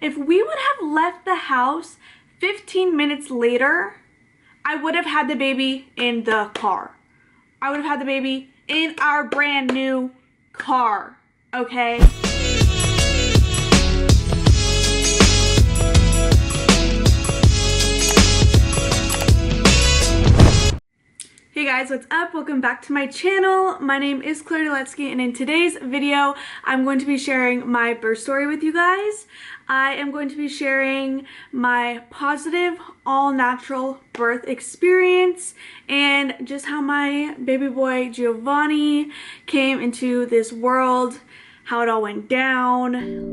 If we would have left the house 15 minutes later, I would have had the baby in the car. I would have had the baby in our brand new car, okay? Hey guys, what's up? Welcome back to my channel. My name is Claire Duletsky, and in today's video, I'm going to be sharing my birth story with you guys. I am going to be sharing my positive, all-natural birth experience and just how my baby boy Giovanni came into this world, how it all went down.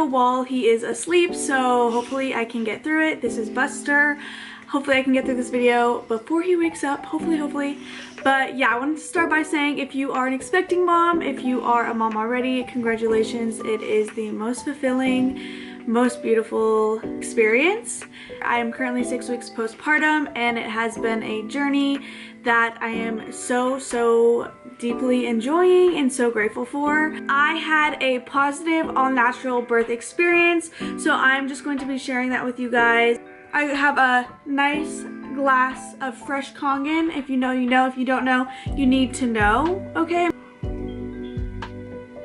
While he is asleep, so hopefully I can get through it. This is Buster. Hopefully I can get through this video before he wakes up, hopefully. But yeah, I wanted to start by saying, if you are an expecting mom, if you are a mom already, congratulations. It is the most fulfilling, most beautiful experience. I am currently 6 weeks postpartum, and it has been a journey that I am so deeply enjoying and so grateful for. I had a positive, all-natural birth experience, so I'm just going to be sharing that with you guys. I have a nice glass of fresh Kangen. If you know, you know. If you don't know, you need to know, okay?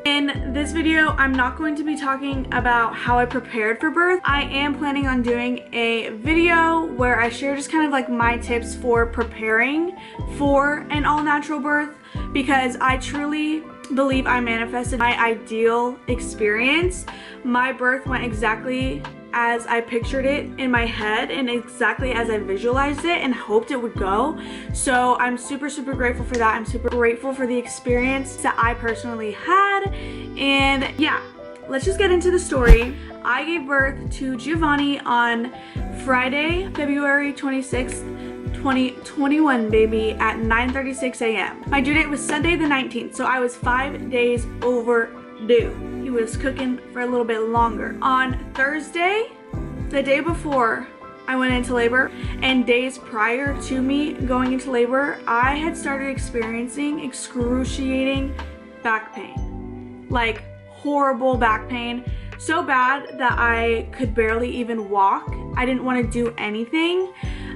In this video, I'm not going to be talking about how I prepared for birth. I am planning on doing a video where I share just kind of like my tips for preparing for an all-natural birth, because I truly believe I manifested my ideal experience. My birth went exactly as I pictured it in my head and exactly as I visualized it and hoped it would go. So I'm super grateful for that. I'm super grateful for the experience that I personally had. And yeah, let's just get into the story. I gave birth to Giovanni on Friday, February 26th, 2021, baby, at 9:36 a.m. My due date was Sunday the 19th, so I was 5 days overdue. He was cooking for a little bit longer. On Thursday, the day before I went into labor, and days prior to me going into labor, I had started experiencing excruciating back pain. Like horrible back pain. So bad that I could barely even walk. I didn't want to do anything.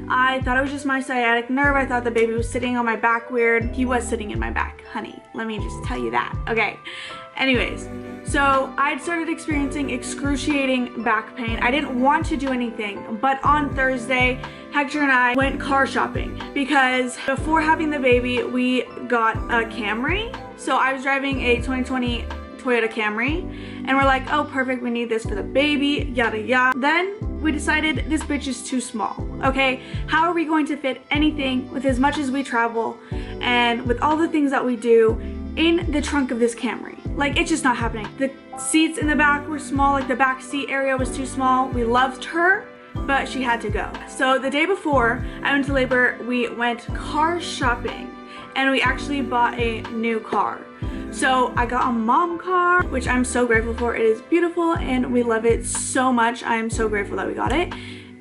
I thought it was just my sciatic nerve. I thought the baby was sitting on my back weird. He was sitting in my back, honey. Let me just tell you that. Okay. Anyways, so I'd started experiencing excruciating back pain. I didn't want to do anything, but on Thursday, Hector and I went car shopping because before having the baby, we got a Camry. So I was driving a 2020 Toyota Camry, and we're like, oh perfect, we need this for the baby, yada yada. Then we decided this bitch is too small, okay? How are we going to fit anything with as much as we travel and with all the things that we do in the trunk of this Camry? Like, it's just not happening. The seats in the back were small, like the back seat area was too small. We loved her, but she had to go. So the day before I went to labor, we went car shopping, and we actually bought a new car. So I got a mom car, which I'm so grateful for. It is beautiful and we love it so much. I am so grateful that we got it.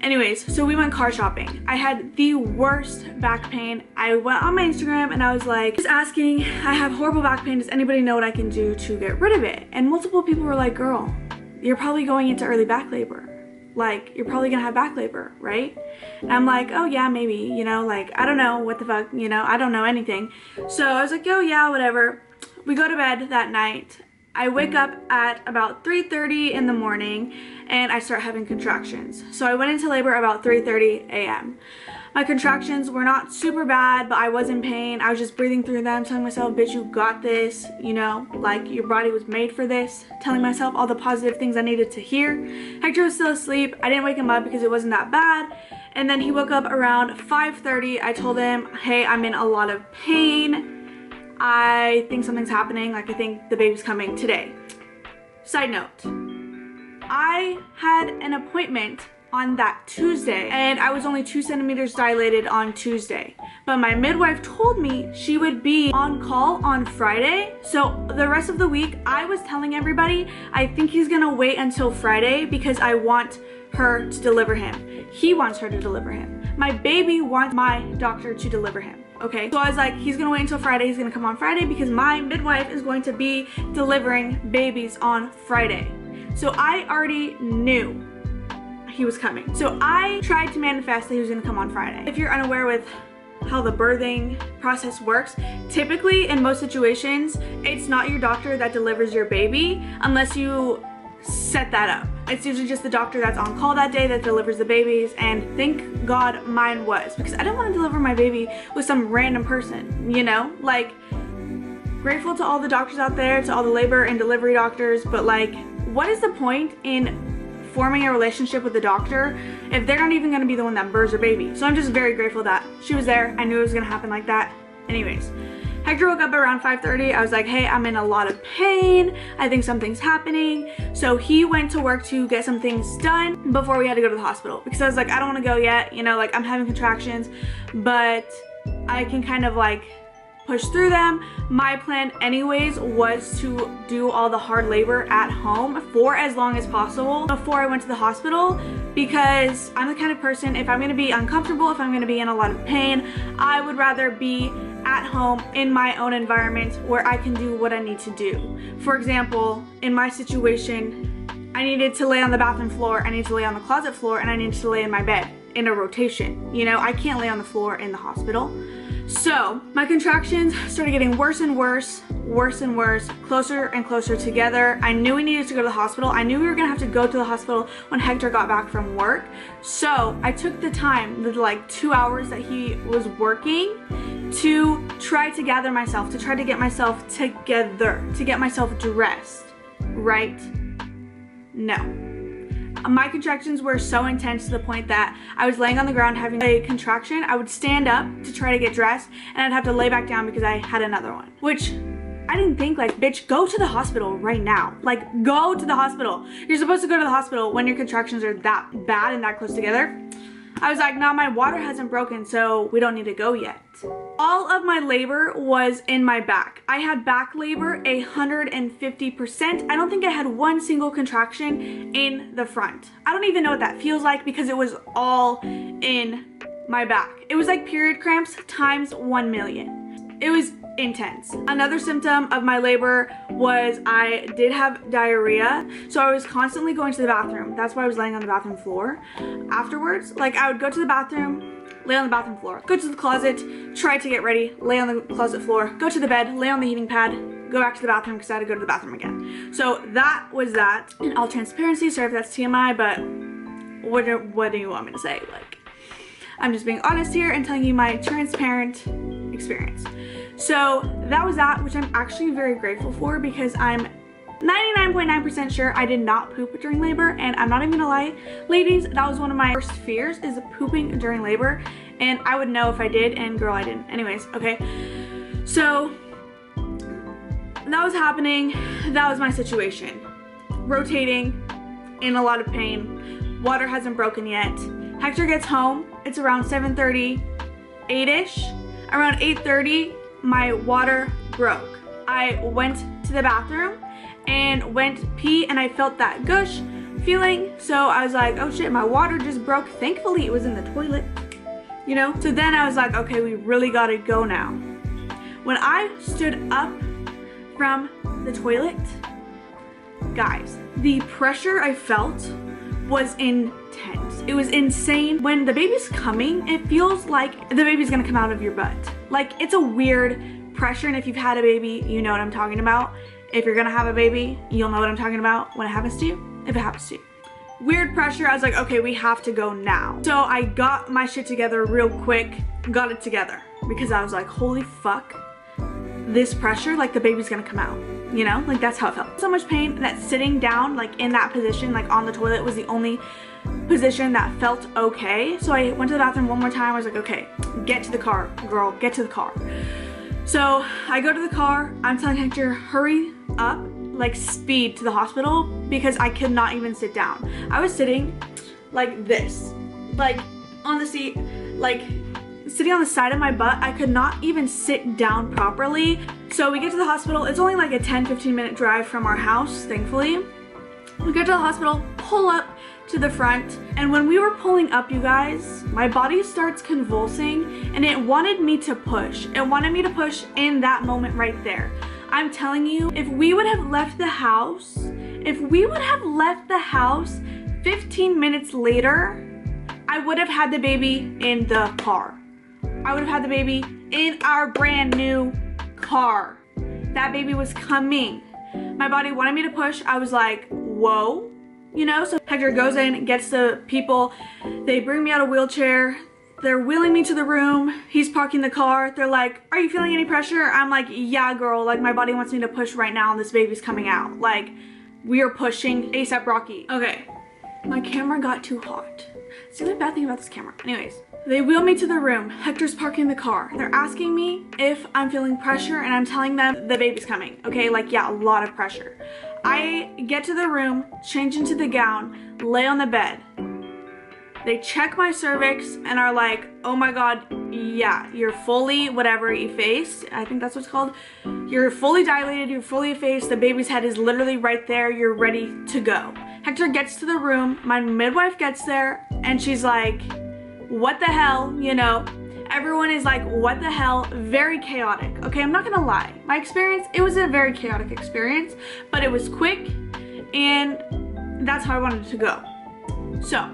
Anyways, so we went car shopping. I had the worst back pain. I went on my Instagram and I was like, just asking, I have horrible back pain. Does anybody know what I can do to get rid of it? And multiple people were like, girl, you're probably going into early back labor. Like, you're probably gonna have back labor, right? And I'm like, oh yeah, maybe, you know, like, I don't know what the fuck, you know, I don't know anything. So I was like, oh yeah, whatever. We go to bed that night. I wake up at about 3:30 in the morning and I start having contractions. So I went into labor about 3:30 a.m. My contractions were not super bad, but I was in pain. I was just breathing through them, telling myself, bitch, you got this, you know, like your body was made for this. Telling myself all the positive things I needed to hear. Hector was still asleep. I didn't wake him up because it wasn't that bad. And then he woke up around 5:30. I told him, hey, I'm in a lot of pain. I think something's happening, like I think the baby's coming today. Side note, I had an appointment on that Tuesday and I was only 2 centimeters dilated on Tuesday, but my midwife told me she would be on call on Friday. So the rest of the week I was telling everybody I think he's gonna wait until Friday because I want her to deliver him. He wants her to deliver him. My baby wants my doctor to deliver him. Okay, so I was like, he's gonna wait until Friday, he's gonna come on Friday because my midwife is going to be delivering babies on Friday. So I already knew he was coming. So I tried to manifest that he was gonna come on Friday. If you're unaware with how the birthing process works, typically in most situations, it's not your doctor that delivers your baby unless you set that up. It's usually just the doctor that's on call that day that delivers the babies, and thank God mine was, because I didn't want to deliver my baby with some random person, you know? Like, grateful to all the doctors out there, to all the labor and delivery doctors, but like, what is the point in forming a relationship with the doctor if they're not even going to be the one that births your baby? So I'm just very grateful that she was there. I knew it was going to happen like that. Anyways, Hector woke up around 5:30. I was like, hey, I'm in a lot of pain. I think something's happening. So he went to work to get some things done before we had to go to the hospital, because I was like, I don't want to go yet. You know, like I'm having contractions, but I can kind of like push through them. My plan anyways was to do all the hard labor at home for as long as possible before I went to the hospital, because I'm the kind of person, if I'm going to be uncomfortable, if I'm going to be in a lot of pain, I would rather be at home in my own environment where I can do what I need to do. For example, in my situation, I needed to lay on the bathroom floor, I needed to lay on the closet floor, and I needed to lay in my bed in a rotation. You know, I can't lay on the floor in the hospital. So my contractions started getting worse and worse, closer and closer together. I knew we needed to go to the hospital. I knew we were gonna have to go to the hospital when Hector got back from work. So I took the time, the like 2 hours that he was working, to try to gather myself, to try to get myself together, to get myself dressed, right? No. My contractions were so intense to the point that I was laying on the ground having a contraction. I would stand up to try to get dressed and I'd have to lay back down because I had another one. Which I didn't think, like, bitch, go to the hospital right now. Like, go to the hospital. You're supposed to go to the hospital when your contractions are that bad and that close together. I was like, no, my water hasn't broken, so we don't need to go yet. All of my labor was in my back. I had back labor 150%. I don't think I had one single contraction in the front. I don't even know what that feels like because it was all in my back. It was like period cramps times 1 million. It was intense. Another symptom of my labor was I did have diarrhea, so I was constantly going to the bathroom. That's why I was laying on the bathroom floor. Afterwards, like, I would go to the bathroom, lay on the bathroom floor, go to the closet, try to get ready, lay on the closet floor, go to the bed, lay on the heating pad, go back to the bathroom because I had to go to the bathroom again. So that was that. In all transparency, sorry if that's TMI, but what do you want me to say? Like, I'm just being honest here and telling you my transparent experience. So that was that, which I'm actually very grateful for, because I'm 99.9% sure I did not poop during labor. And I'm not even gonna lie, ladies, that was one of my worst fears, is pooping during labor. And I would know if I did, and girl, I didn't. Anyways, okay. So that was happening. That was my situation. Rotating, in a lot of pain. Water hasn't broken yet. Hector gets home. It's around 7:30, 8-ish. Around 8:30, my water broke. I went to the bathroom and went to pee, and I felt that gush feeling. So I was like, oh shit, my water just broke. Thankfully, it was in the toilet, you know? So then I was like, okay, we really gotta go now. When I stood up from the toilet, guys, the pressure I felt was intense. It was insane. When the baby's coming, it feels like the baby's gonna come out of your butt. Like, it's a weird pressure, and if you've had a baby, you know what I'm talking about. If you're gonna have a baby, you'll know what I'm talking about when it happens to you, if it happens to you. Weird pressure. I was like, okay, we have to go now. So I got my shit together real quick, got it together, because I was like, holy fuck, this pressure, like the baby's gonna come out. You know, like that's how it felt. So much pain that sitting down, like in that position, like on the toilet, was the only position that felt okay. So I went to the bathroom one more time. I was like, okay, get to the car, girl, get to the car. So I go to the car, I'm telling Hector, hurry up, like speed to the hospital, because I could not even sit down. I was sitting like this, like on the seat, like sitting on the side of my butt. I could not even sit down properly. So we get to the hospital. It's only like a 10-15 minute drive from our house, thankfully. We get to the hospital, pull up to the front, and when we were pulling up, you guys, my body starts convulsing and it wanted me to push. It wanted me to push in that moment right there. I'm telling you, if we would have left the house, 15 minutes later, I would have had the baby in the car. I would have had the baby in our brand new car. That baby was coming. My body wanted me to push. I was like, whoa, you know? So Hector goes in, gets the people. They bring me out a wheelchair. They're wheeling me to the room. He's parking the car. They're like, are you feeling any pressure? I'm like, yeah, girl. Like, my body wants me to push right now and this baby's coming out. Like, we are pushing ASAP Rocky. Okay, my camera got too hot. It's the only bad thing about this camera. Anyways, they wheel me to the room. Hector's parking the car. They're asking me if I'm feeling pressure, and I'm telling them the baby's coming. Okay, like, yeah, a lot of pressure. I get to the room, change into the gown, lay on the bed. They check my cervix and are like, oh my God, yeah, you're fully whatever effaced. I think that's what's called. You're fully dilated, you're fully effaced. The baby's head is literally right there. You're ready to go. Hector gets to the room. My midwife gets there and she's like, what the hell, you know? Everyone is like, what the hell? Very chaotic. Okay, I'm not gonna lie. My experience, it was a very chaotic experience, but it was quick and that's how I wanted it to go. So,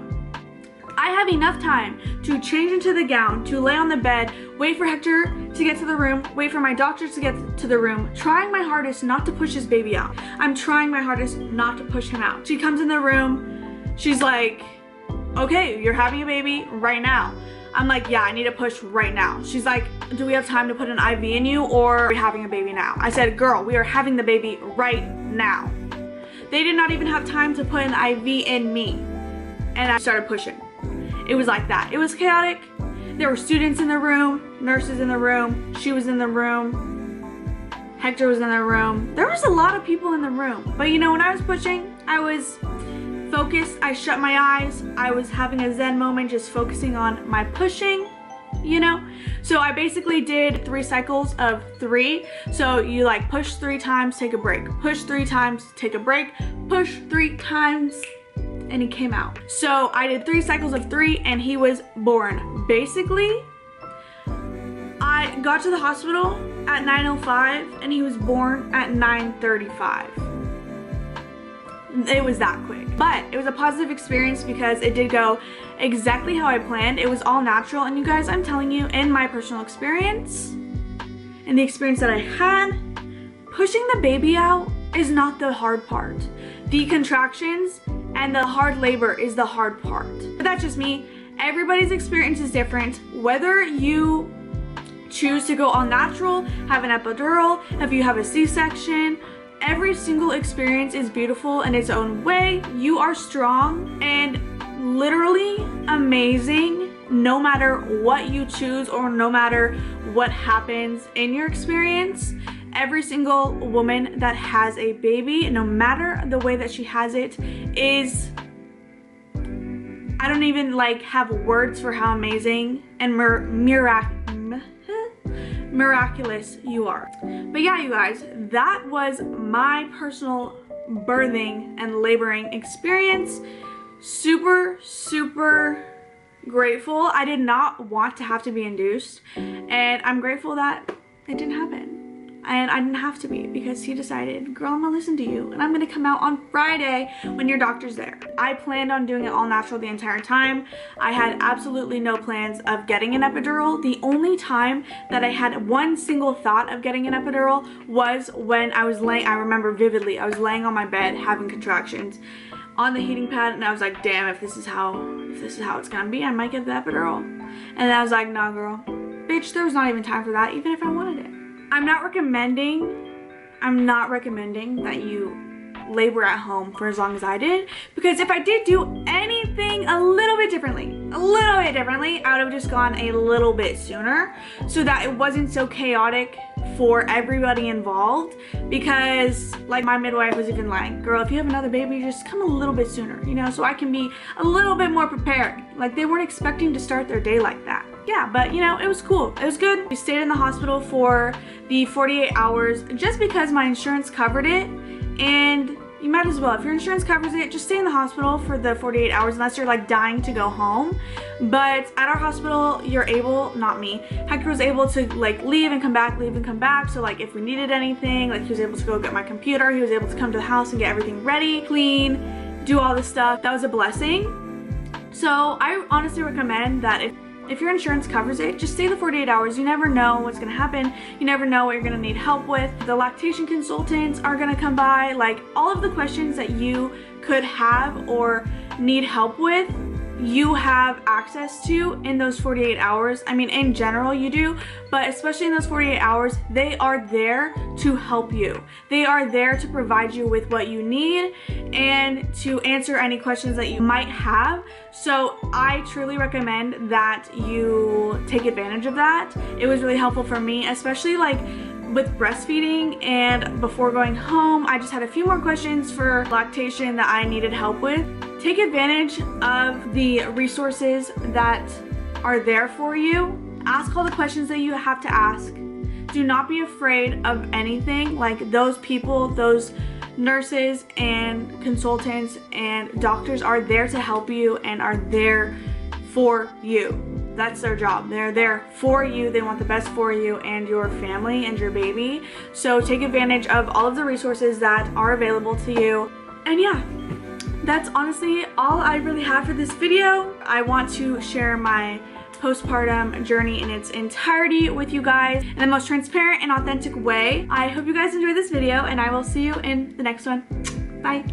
I have enough time to change into the gown, to lay on the bed, wait for Hector to get to the room, wait for my doctors to get to the room, trying my hardest not to push his baby out. I'm trying my hardest not to push him out. She comes in the room, she's like, okay, you're having a baby right now. I'm like, yeah, I need to push right now. She's like, do we have time to put an IV in you, or are we having a baby now? I said, girl, we are having the baby right now. They did not even have time to put an IV in me. And I started pushing. It was like that. It was chaotic. There were students in the room, nurses in the room, she was in the room, Hector was in the room. There was a lot of people in the room. But you know, when I was pushing, I was focused. I shut my eyes. I was having a zen moment, just focusing on my pushing, you know? So I basically did 3 cycles of 3. So you like push 3 times, take a break. Push 3 times, take a break. Push 3 times, and he came out. So I did 3 cycles of 3 and he was born. Basically, I got to the hospital at 9:05 and he was born at 9:35. It was that quick. But it was a positive experience because it did go exactly how I planned. It was all natural, and you guys, I'm telling you, in my personal experience, in the experience that I had, pushing the baby out is not the hard part. The contractions and the hard labor is the hard part. But that's just me. Everybody's experience is different. Whether you choose to go all natural, have an epidural, if you have a C-section, every single experience is beautiful in its own way. You are strong and literally amazing no matter what you choose or no matter what happens in your experience. Every single woman that has a baby, no matter the way that she has it, is, I don't even like have words for how amazing and miraculous you are. But yeah, you guys, that was my personal birthing and laboring experience. Super, super grateful. I did not want to have to be induced, and I'm grateful that it didn't happen. And I didn't have to be, because he decided, girl, I'm gonna listen to you and I'm gonna come out on Friday when your doctor's there. I planned on doing it all natural the entire time. I had absolutely no plans of getting an epidural. The only time that I had one single thought of getting an epidural was when I was laying, I remember vividly, I was laying on my bed having contractions on the heating pad, and I was like, damn, if this is how it's gonna be, I might get the epidural. And I was like, nah, girl, bitch, there was not even time for that, even if I wanted it. I'm not recommending that you labor at home for as long as I did, because if I did do anything a little bit differently, I would have just gone a little bit sooner so that it wasn't so chaotic for everybody involved, because like my midwife was even like, girl, if you have another baby, just come a little bit sooner, you know, so I can be a little bit more prepared. Like they weren't expecting to start their day like that. Yeah, but you know, it was cool. It was good. We stayed in the hospital for the 48 hours just because my insurance covered it, and you might as well. If your insurance covers it, just stay in the hospital for the 48 hours unless you're like dying to go home. But at our hospital, you're able, not me, Hector was able to like leave and come back, leave and come back. So like if we needed anything, like he was able to go get my computer, he was able to come to the house and get everything ready, clean, do all this stuff. That was a blessing. So I honestly recommend that if your insurance covers it, just stay the 48 hours. You never know what's gonna happen. You never know what you're gonna need help with. The lactation consultants are gonna come by. Like all of the questions that you could have or need help with, you have access to in those 48 hours. I mean, in general you do, but especially in those 48 hours, they are there to help you. They are there to provide you with what you need and to answer any questions that you might have. So I truly recommend that you take advantage of that. It was really helpful for me, especially like with breastfeeding, and before going home, I just had a few more questions for lactation that I needed help with. Take advantage of the resources that are there for you. Ask all the questions that you have to ask. Do not be afraid of anything. Like those people, those nurses and consultants and doctors are there to help you and are there for you. That's their job. They're there for you. They want the best for you and your family and your baby. So take advantage of all of the resources that are available to you. And yeah, that's honestly all I really have for this video. I want to share my postpartum journey in its entirety with you guys in the most transparent and authentic way. I hope you guys enjoyed this video, and I will see you in the next one. Bye.